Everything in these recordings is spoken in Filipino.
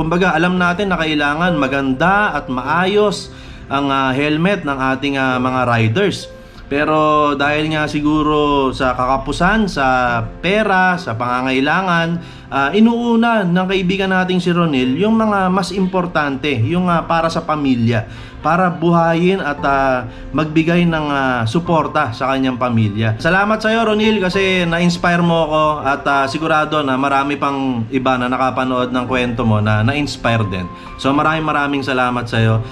Kumbaga, alam natin na kailangan maganda at maayos ang helmet ng ating mga riders. Pero dahil nga siguro sa kakapusan, sa pera, sa pangangailangan, inuuna ng kaibigan nating si Ronil yung mga mas importante, yung para sa pamilya, para buhayin at magbigay ng suporta sa kanyang pamilya. Salamat sa iyo, Ronil, kasi na-inspire mo ako at sigurado na marami pang iba na nakapanood ng kwento mo na na-inspire din. So maraming salamat sa iyo.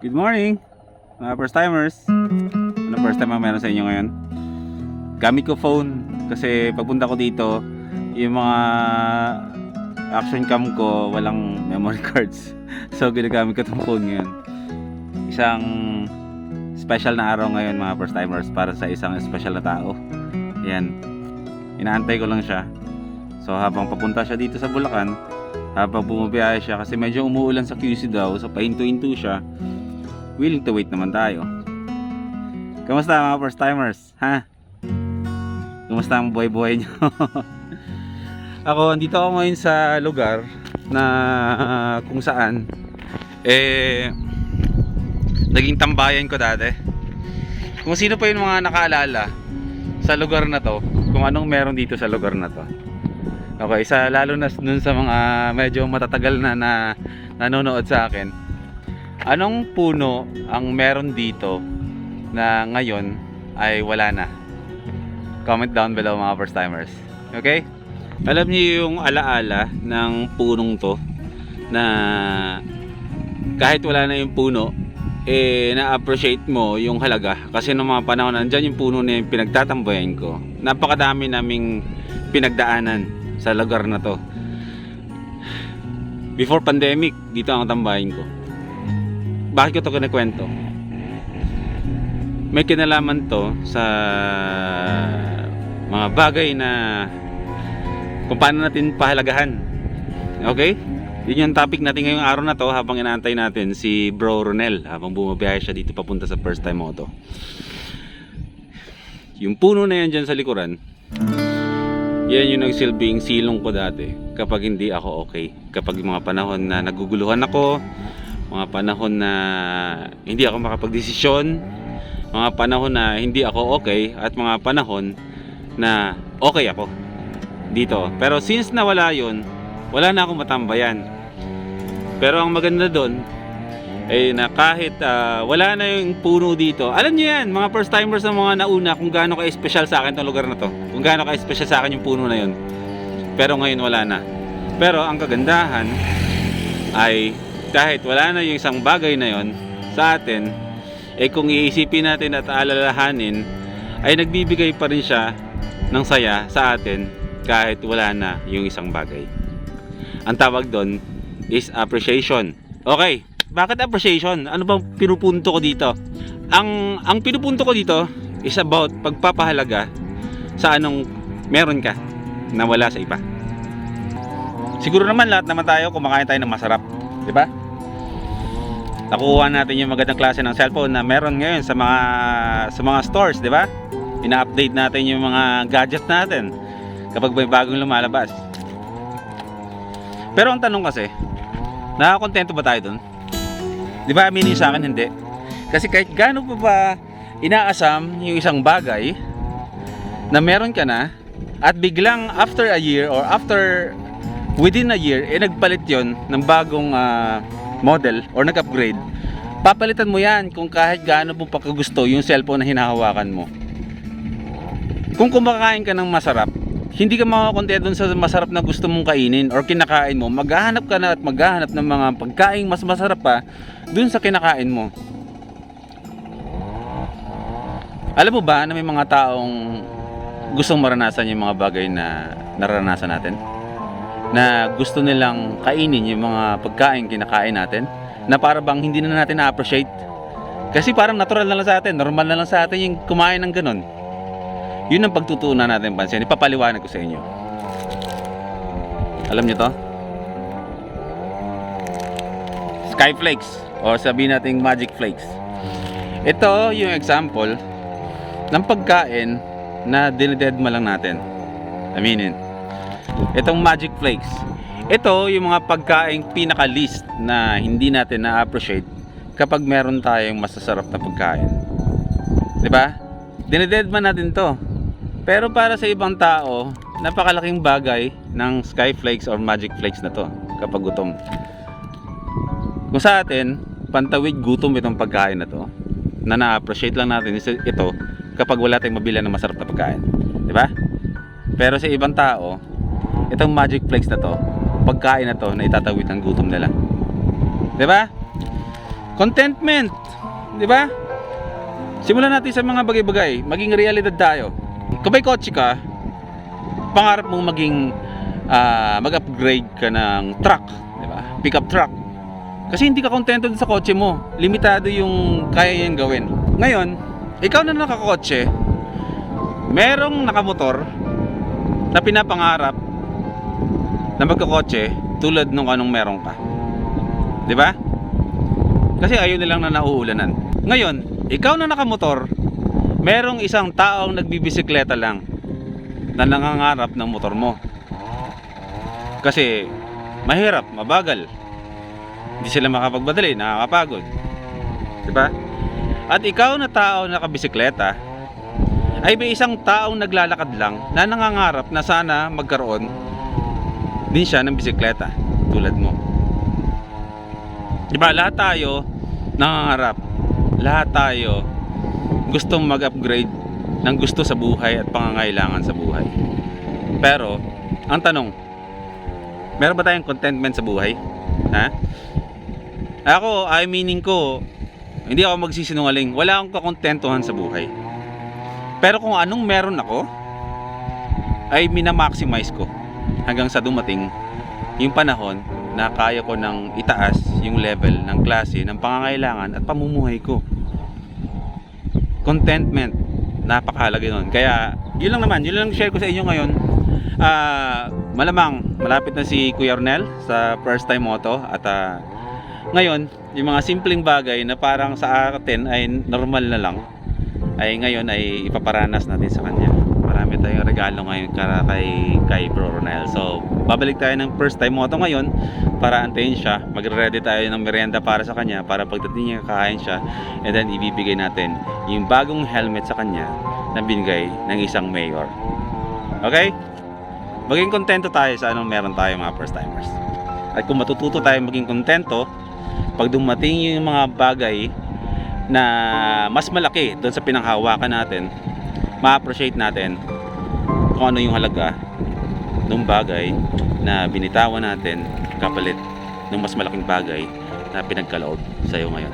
Good morning mga first timers. Ano first time ang meron sa inyo ngayon? Gamit ko phone kasi pagpunta ko dito, yung mga action cam ko walang memory cards. So ginagamit ko itong phone ngayon. Isang special na araw ngayon mga first timers para sa isang special na tao. Ayan, inaantay ko lang siya. So habang papunta siya dito sa Bulacan, habang bumabiyahe siya kasi medyo umuulan sa QC daw, so pahinto-hinto siya, willing to wait naman tayo. Kamusta mga first timers? Ha? Kamusta ang buhay-buhay nyo? Andito ako ngayon sa lugar na kung saan naging tambayan ko dati. Kung sino pa yung mga nakaalala sa lugar na to, kung anong meron dito sa lugar na to. Okay, lalo na dun sa mga medyo matatagal na nanonood sa akin. Anong puno ang meron dito na ngayon ay wala na? Comment down below mga first timers. Okay? Alam niyo yung alaala ng punong to na kahit wala na yung puno, na-appreciate mo yung halaga. Kasi noong mga panahon nandyan yung puno na yung pinagtatambayan ko. Napakadami naming pinagdaanan sa lugar na to. Before pandemic, dito ang tambayan ko. Bakit ko ito kinikwento? May kinalaman to sa mga bagay na kung paano natin pahalagahan. Okay? Yun yung topic natin ngayong araw na to habang inaantay natin si Bro Ronel habang bumabiyahe siya dito papunta sa First Time Moto. Yung puno na yan dyan sa likuran, yan yung nagsilbing silong ko dati kapag hindi ako okay. Kapag mga panahon na naguguluhan ako, mga panahon na hindi ako makapagdesisyon, mga panahon na hindi ako okay, at mga panahon na okay ako dito. Pero since nawala yun, wala na akong matambayan. Pero ang maganda doon ay na kahit wala na yung puno dito, alam nyo yan mga first timers na mga nauna kung gaano ka-special sa akin itong lugar na to, kung gaano ka-special sa akin yung puno na yun. Pero ngayon wala na. Pero ang kagandahan ay kahit wala na yung isang bagay na yon sa atin, kung iisipin natin at alalahanin, ay nagbibigay pa rin siya ng saya sa atin kahit wala na yung isang bagay. Ang tawag doon is appreciation. Okay, bakit appreciation? Ano bang pinupunto ko dito? Ang pinupunto ko dito is about pagpapahalaga sa anong meron ka na wala sa iba. Siguro naman lahat naman tayo kumakain tayo ng masarap, di ba? Nakuha natin yung magandang klase ng cellphone na meron ngayon sa mga stores, di ba? Ina-update natin yung mga gadgets natin kapag may bagong lumalabas. Pero ang tanong kasi, nakakakontento ba tayo dun? Di ba aminin sa akin hindi? Kasi kahit gaano pa ba inaasam yung isang bagay na meron ka na, at biglang after a year or within a year, nagpalit yon ng bagong model or nag-upgrade, papalitan mo yan kung kahit gaano mo pagkagusto yung cellphone na hinahawakan mo. Kung kumakain ka ng masarap, hindi ka makakontento dun sa masarap na gusto mong kainin or kinakain mo, maghahanap ka na at maghahanap ng mga pagkain mas masarap pa dun sa kinakain mo. Alam mo ba na may mga taong gustong maranasan yung mga bagay na naranasan natin? Na gusto nilang kainin yung mga pagkain kinakain natin, na para bang hindi na natin na-appreciate. Kasi parang natural na lang sa atin, normal na lang sa atin yung kumain ng ganun. Yun ang pagtutuunan natin pansin. Ipapaliwanag ko sa inyo. Alam nyo to? Skyflakes o sabihin natin Magic Flakes. Ito yung example ng pagkain na dinededma lang natin. Aminin. Itong Magic Flakes. Ito yung mga pagkain pinaka-least na hindi natin na-appreciate kapag meron tayong masasarap na pagkain. 'Di ba? Dinededma natin to. Pero para sa ibang tao, napakalaking bagay ng Skyflakes or Magic Flakes na to kapag gutom. Kung sa atin, pantawid gutom itong pagkain na to, na na-appreciate lang natin ito kapag wala tayong mabili ng masarap na pagkain. 'Di ba? Pero sa ibang tao, itong Magic Flakes na to, pagkain na to na itatawid ang gutom nila. 'Di ba? Contentment, 'di ba? Simulan natin sa mga bagay-bagay, maging realidad tayo. Kung may kotse ka, pangarap mong maging mag-upgrade ka ng truck, 'di ba? Pickup truck. Kasi hindi ka kontento sa kotse mo. Limitado yung kaya niyang gawin. Ngayon, ikaw na nakakotse, merong nakamotor na pinapangarap na magkakotse tulad nung anong meron ka. 'Di ba? Kasi ayaw nilang na nauulanan. Ngayon, ikaw na nakamotor, merong isang taong nagbibisikleta lang na nangangarap ng motor mo. Kasi mahirap, mabagal. Hindi sila makapagmadali, nakakapagod. 'Di ba? At ikaw na tao na nakabisikleta, ay may isang taong naglalakad lang na nangangarap na sana magkaroon din siya ng bisikleta tulad mo. 'Di ba? Lahat tayo nangangarap. Lahat tayo gustong mag-upgrade ng gusto sa buhay at pangangailangan sa buhay. Pero ang tanong, meron ba tayong contentment sa buhay? Ha? Ako, meaning ko, hindi ako magsisinungaling. Wala akong kakontentuhan sa buhay. Pero kung anong meron ako, ay minamaximize ko hanggang sa dumating yung panahon na kaya ko nang itaas yung level ng klase ng pangangailangan at pamumuhay ko. Contentment, napakahalaga nun. Kaya yun lang naman, yun lang share ko sa inyo ngayon. Malamang malapit na si Kuya Ronel sa first time moto. At ngayon, yung mga simpleng bagay na parang sa atin ay normal na lang, ay ngayon ay ipaparanas natin sa kanya. Marami tayong regalo ngayon kay Bro Ronel. So babalik tayo ng first time moto ngayon para antayin siya. Magre-ready tayo ng merienda para sa kanya, para pagdating niya kakain siya, and then ibibigay natin yung bagong helmet sa kanya na binigay ng isang mayor. Okay? Maging kontento tayo sa anong meron tayo mga first timers. At kung matututo tayo maging kontento pag dumating yung mga bagay na mas malaki doon sa pinanghawakan natin, ma-appreciate natin kung ano yung halaga ng bagay na binitawan natin kapalit ng mas malaking bagay na pinagkaloob sa iyo ngayon.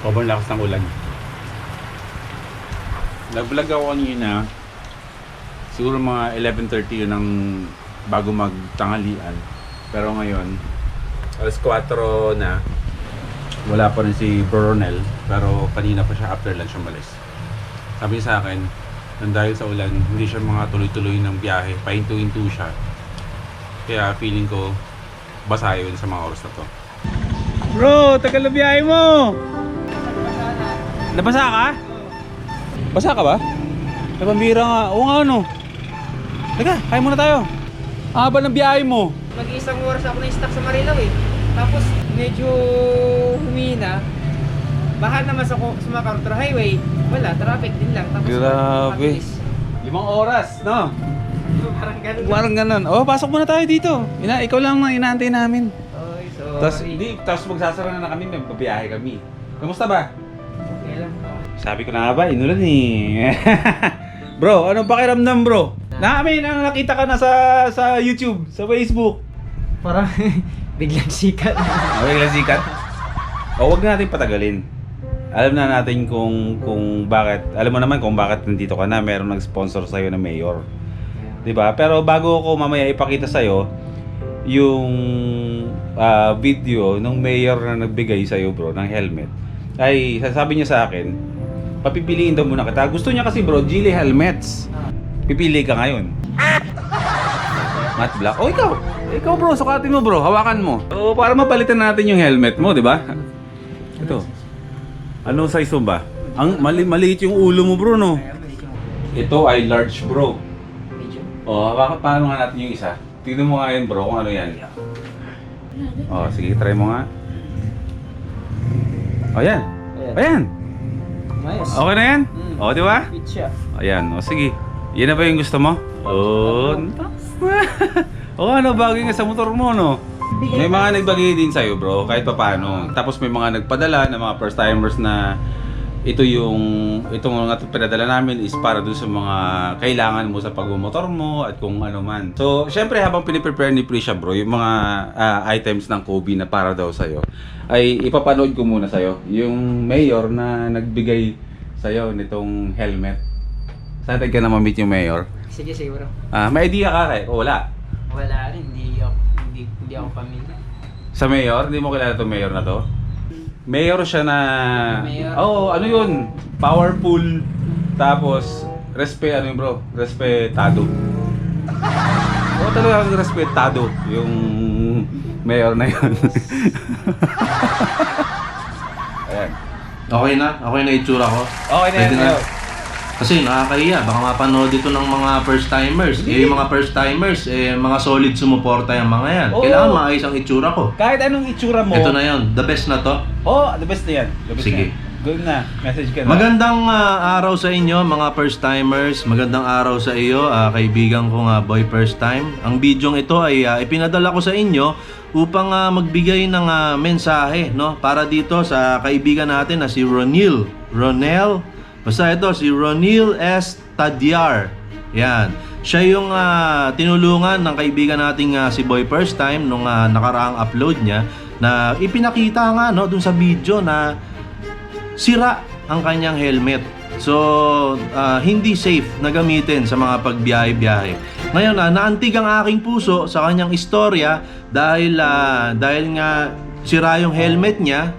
Sobrang lakas ng ulan. Nag-vlog ako kanina, siguro mga 11:30 yun ang bago magtanghalian. Pero ngayon, alas 4 na, wala pa rin si Bro Ronel, pero kanina pa siya after lunch umalis. Sabi sa akin, nang dahil sa ulan, hindi siya mga tuloy-tuloy ng biyahe, pahinto-hinto siya. Kaya feeling ko, basa yun sa mga oras na to. Bro, tagal na biyahe mo! Nabasa ka? Basa ka ba? Ay, pambira nga. Oo nga, ano? Teka, kaya muna tayo. Haba ng biyahe mo. Mag-isang oras ako na-stuck sa Marilao eh. Tapos medyo humina. Bahan naman sa Macarthur Highway. Wala, traffic din lang. Tapos Grabe. 5 oras, no? Parang ganun. Parang ganun. Oh, pasok muna tayo dito. Ikaw lang ang inaantay namin. Oy, Tapos magsasara na kami, may pabiyahe kami. Kamusta ba? Okay lang. Sabi ko na nga ba, inulan eh. Bro, anong pakiramdam bro? Nakita ka na sa YouTube, sa Facebook. Parang biglang sikat. Okay lang sikat. O wag na natin patagalin. Alam na natin kung bakit, alam mo naman kung bakit nandito ka na, meron nag-sponsor sa'yo na mayor. 'Di ba? Pero bago ko mamaya ipakita sa'yo yung video ng mayor na nagbigay sa'yo bro ng helmet, ay sasabi niya sa akin, papipiliin daw muna kita. Gusto niya kasi bro, Geely helmets. Pipili ka ngayon. Matte black. O ikaw bro, sukatin mo bro, hawakan mo. O para mapalitan natin yung helmet mo, di ba? Ito. Anong size mo ba? Ang maliit yung ulo mo bro, no? Ito ay large bro. O, paano nga natin yung isa? Tignan mo nga yun bro, kung ano yan. O, sige, try mo nga. O, yan. Ayan. Nice. Okay na yan? O, di ba? Fit siya. Ayan, o sige. Yan na ba yung gusto mo? Oo. O ano, bagay nga sa motor mo, no? May mga nagbagay din sa'yo, bro, kahit pa paano. Tapos may mga nagpadala na mga first timers na itong mga pinadala namin is para doon sa mga kailangan mo sa pagmumotor mo at kung ano man. So, syempre habang piniprepare ni Prisha, bro, yung mga items ng Kobe na para daw sa'yo, ay ipapanood ko muna sa'yo yung mayor na nagbigay sa'yo nitong helmet. Excited ka na ma-meet yung mayor? Sige, siguro. May idea ka kay? O wala? Wala rin, hindi ako pamilya. Sa mayor? Hindi mo kilala itong mayor na to? Mayor siya na... Mayor? Oo, ano yun? Powerful. Tapos, ano yun bro? Respetado. Oo, talaga respetado yung mayor na yun. Ayan. Okay na? Okay na itsura ko? Okay na Pwede yan. na. Kasi nakakahiya, baka mapanood ito ng mga first timers. Eh, yung mga first timers, mga solid sumuporta yung mga yan. Oo. Kailangan maayos ang itsura ko. Kahit anong itsura mo. Ito na yun, the best na to. The best na yan. The best Sige. na yan. Good na. Message ka na. Magandang araw sa inyo mga first timers. Magandang araw sa iyo, kaibigan kong boy first time. Ang bidyong ito ay ipinadala ko sa inyo upang magbigay ng mensahe, no, para dito sa kaibigan natin na si Ronel. Basta ito, si Ronil S. Tadyar. Yan. Siya yung tinulungan ng kaibigan nating si Boy First Time nung nakaraang upload niya na ipinakita nga no, dun sa video na sira ang kanyang helmet. So, hindi safe na gamitin sa mga pagbiyahe-biyahe. Ngayon, naantig ang aking puso sa kanyang istorya dahil nga sira yung helmet niya.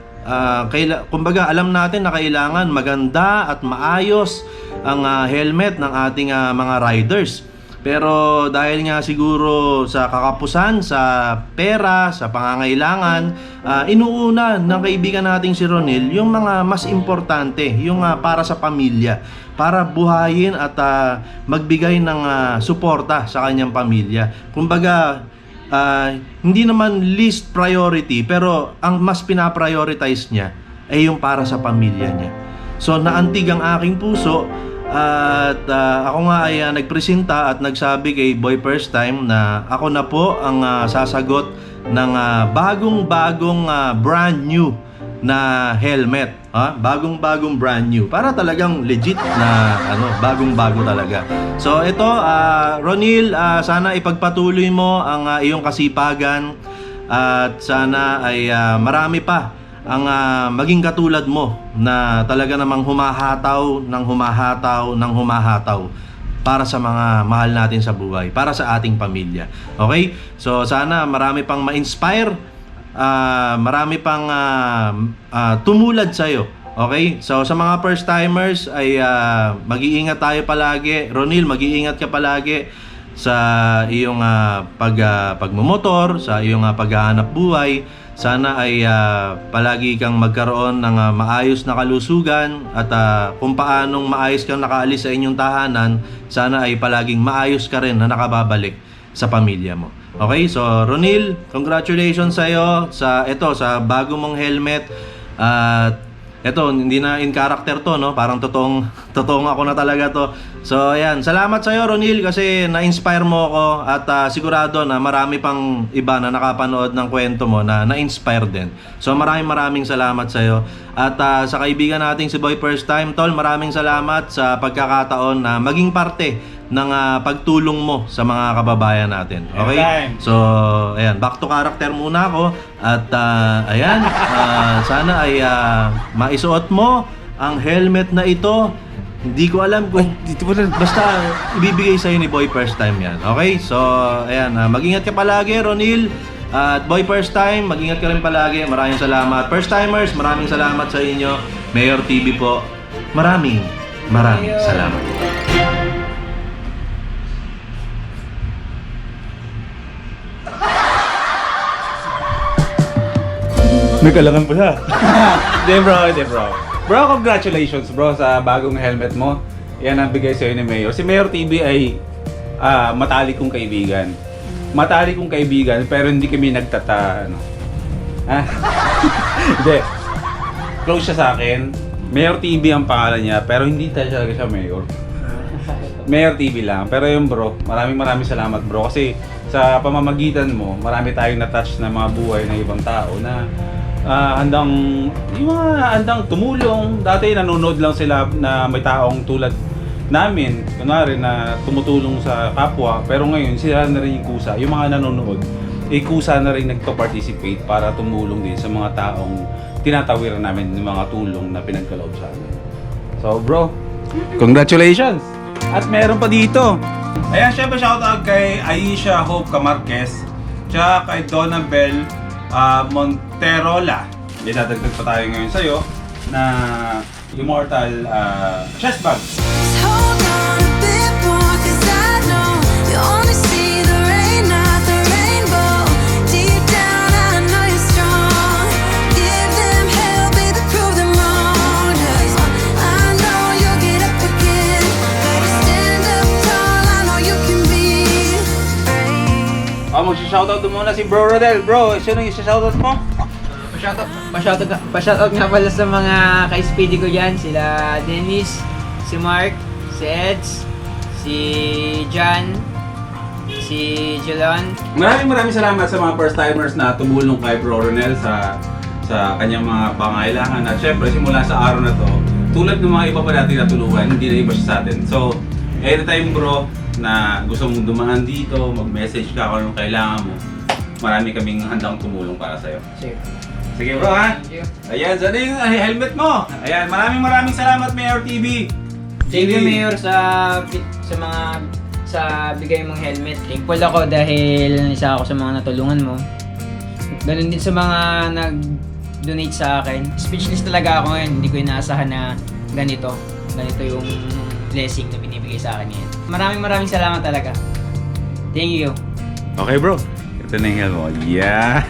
Kumbaga alam natin na kailangan maganda at maayos ang helmet ng ating mga riders. Pero dahil nga siguro sa kakapusan, sa pera, sa pangangailangan, inuuna ng kaibigan nating si Ronil yung mga mas importante, yung para sa pamilya, para buhayin at magbigay ng suporta sa kanyang pamilya. Kumbaga, hindi naman least priority, pero ang mas pinaprioritize niya ay yung para sa pamilya niya. So naantig ang aking puso at ako nga ay nagpresenta at nagsabi kay Boy First Time na ako na po ang sasagot ng bagong-bagong brand new na helmet. Bagong-bagong brand new. Para talagang legit na bagong-bago talaga. So ito, Ronil, sana ipagpatuloy mo ang iyong kasipagan at sana ay marami pa ang maging katulad mo na talaga namang humahataw para sa mga mahal natin sa buhay, para sa ating pamilya. Okay? So sana marami pang ma-inspire, marami pang tumulad sa'yo. Okay? So sa mga first timers ay mag-iingat tayo palagi. Ronil, mag-iingat ka palagi. sa iyong pagmumotor, sa iyong paghahanap buhay. Sana ay palagi kang magkaroon ng maayos na kalusugan at kung paanong maayos kang nakaalis sa inyong tahanan, sana ay palaging maayos ka rin na nakababalik sa pamilya mo. Okay, so Ronil, congratulations sa iyo sa bago mong helmet. At eto, hindi na in character to, no? Parang totoong ako na talaga to. So, ayan. Salamat sa iyo, Ronil, kasi na-inspire mo ako at sigurado na marami pang iba na nakapanood ng kwento mo na na-inspire din. So, maraming salamat sa iyo. At sa kaibigan nating si Boy First Time, Tol, maraming salamat sa pagkakataon na maging parte ng pagtulong mo sa mga kababayan natin. Okay? Anytime. So, ayan, back to character muna ako. At ayan, sana ay maisuot mo ang helmet na ito. Hindi ko alam kung basta ibibigay sa'yo ni Boy First Time yan. Okay? So, ayan, mag-ingat ka palagi, Ronil. At Boy First Time, mag-ingat ka rin palagi. Maraming salamat. First Timers, maraming salamat sa inyo. Mayor TV po, maraming salamat. May kalangan pa siya. Hindi bro. Bro, congratulations bro sa bagong helmet mo. Yan ang bigay sa'yo ni Mayor. Si Mayor TV ay matalik kong kaibigan. Matalik kong kaibigan pero hindi kami Hindi. Close siya sa akin. Mayor TV ang pangalan niya pero hindi talaga siya Mayor. Mayor TV lang. Pero yun bro, maraming salamat bro. Kasi sa pamamagitan mo, marami tayong na-touch na mga buhay ng ibang tao na handang tumulong. Dati nanonood lang sila na may taong tulad namin, kunwari na tumutulong sa kapwa. Pero ngayon, sila na rin yung kusa. Yung mga nanonood, kusa na rin nagpa-participate para tumulong din sa mga taong tinatawiran namin ng mga tulong na pinagkaloob sa amin. So bro, congratulations! At meron pa dito. Ayan, syempre shoutout kay Aisha Hope Camarquez, tsaka kay Donabel Monterola. May dadagdag pa tayo ngayon sa'yo na Immortal chest bag. Hold on a bit more, 'cause I know you only see the rain, not the rainbow. Deep down, I know you're strong. Give them hell, baby, prove them wrong. 'Cause I know you'll get up again. Better stand up tall, I know you can be brave. Mag-shoutout muna si Bro Rodel. Bro, sino yung shoutout mo? Pa-shoutout nga pala sa mga ka-speedy ko dyan. Sila Dennis, si Mark, si Eds, si John, si Jelon. Maraming salamat sa mga first timers na tumulong kay Bro Ronel sa kanyang mga pangailangan. At syempre, simula sa araw na to, tulad ng mga iba pa natin natulungan, hindi na iba siya sa atin. So, anytime bro, na gusto mong dumaan dito, mag-message ka kung anong kailangan mo, marami kaming handang tumulong para sa'yo. Sige bro ha? Thank you. Ayan, sana yung helmet mo. Ayan, maraming salamat Mayor TV. Thank you, Mayor, sa bigay mong helmet. Thankful ako dahil isa ako sa mga natulungan mo. Ganun din sa mga nag-donate sa akin. Speechless talaga ako ngayon. Hindi ko inaasahan na ganito yung blessing na binibigay sa akin ngayon. Maraming salamat talaga. Thank you. Okay bro, ito na yung helmet mo. Yeah!